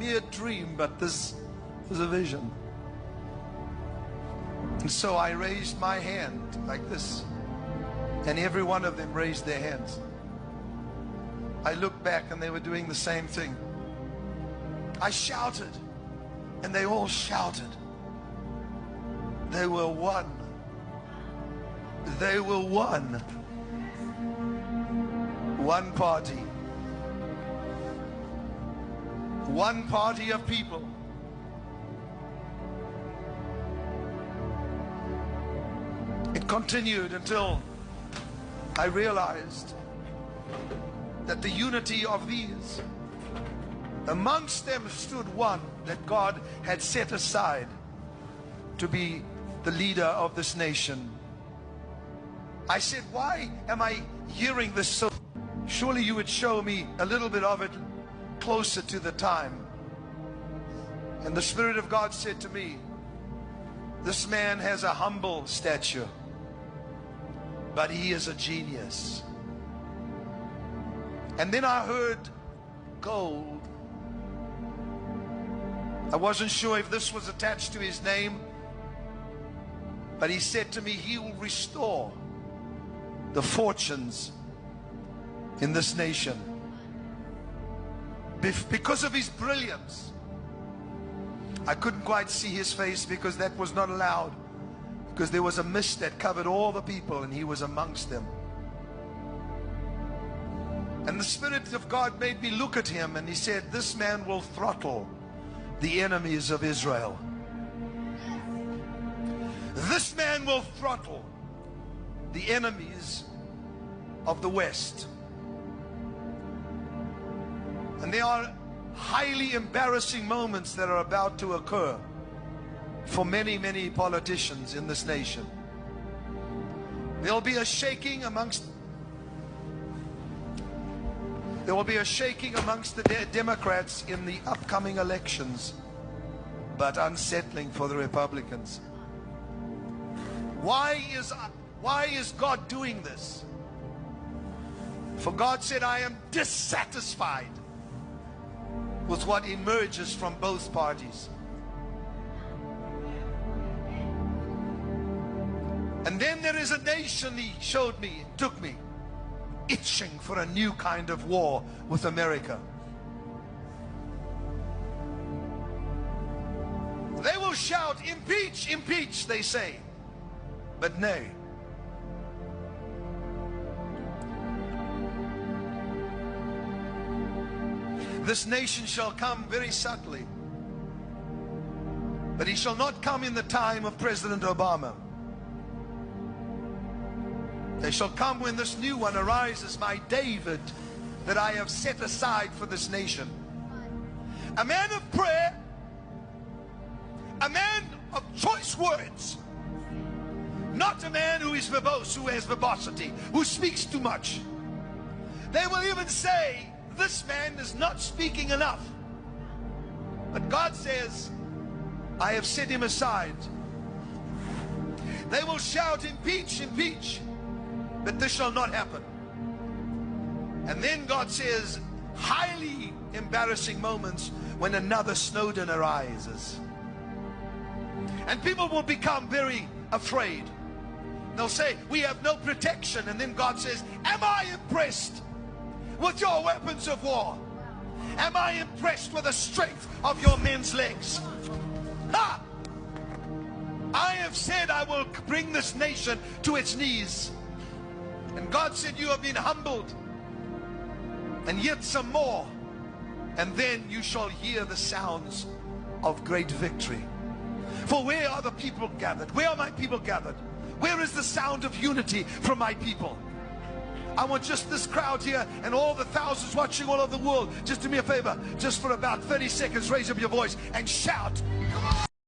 mere dream, but this was a vision. And so I raised my hand like this, and every one of them raised their hands. I looked back and they were doing the same thing. I shouted, and they all shouted. They were one. They were one. One party. One party of people. It continued until I realized that the unity of these, amongst them stood one that God had set aside to be the leader of this nation. I said, why am I hearing this so? Surely you would show me a little bit of it closer to the time. And the Spirit of God said to me, this man has a humble stature, but he is a genius. And then I heard gold. I wasn't sure if this was attached to his name, but he said to me, he will restore the fortunes in this nation because of his brilliance. I couldn't quite see his face because that was not allowed, because there was a mist that covered all the people and he was amongst them. And the Spirit of God made me look at him, and he said, this man will throttle the enemies of Israel. This man will throttle the enemies of the West. And there are highly embarrassing moments that are about to occur for many, many politicians in this nation. There'll be a shaking amongst the Democrats in the upcoming elections, but unsettling for the Republicans. Why is God doing this? For God said, I am dissatisfied with what emerges from both parties. And then there is a nation, he showed me, took me, itching for a new kind of war with America. They will shout, impeach, impeach, they say, but nay. This nation shall come very subtly, but he shall not come in the time of President Obama. They shall come when this new one arises, my David, that I have set aside for this nation. A man of prayer, a man of choice words, not a man who is verbose, who has verbosity, who speaks too much. They will even say, this man is not speaking enough. But God says, I have set him aside. They will shout, impeach, impeach, but this shall not happen. And then God says, highly embarrassing moments when another Snowden arises. And people will become very afraid. They'll say, we have no protection. And then God says, am I impressed with your weapons of war? Am I impressed with the strength of your men's legs? Ha! I have said I will bring this nation to its knees. And God said, you have been humbled, and yet some more, and then you shall hear the sounds of great victory. For where are the people gathered? Where are my people gathered? Where is the sound of unity from my people? I want just this crowd here and all the thousands watching all over the world, just do me a favor, just for about 30 seconds, raise up your voice and shout. Come on!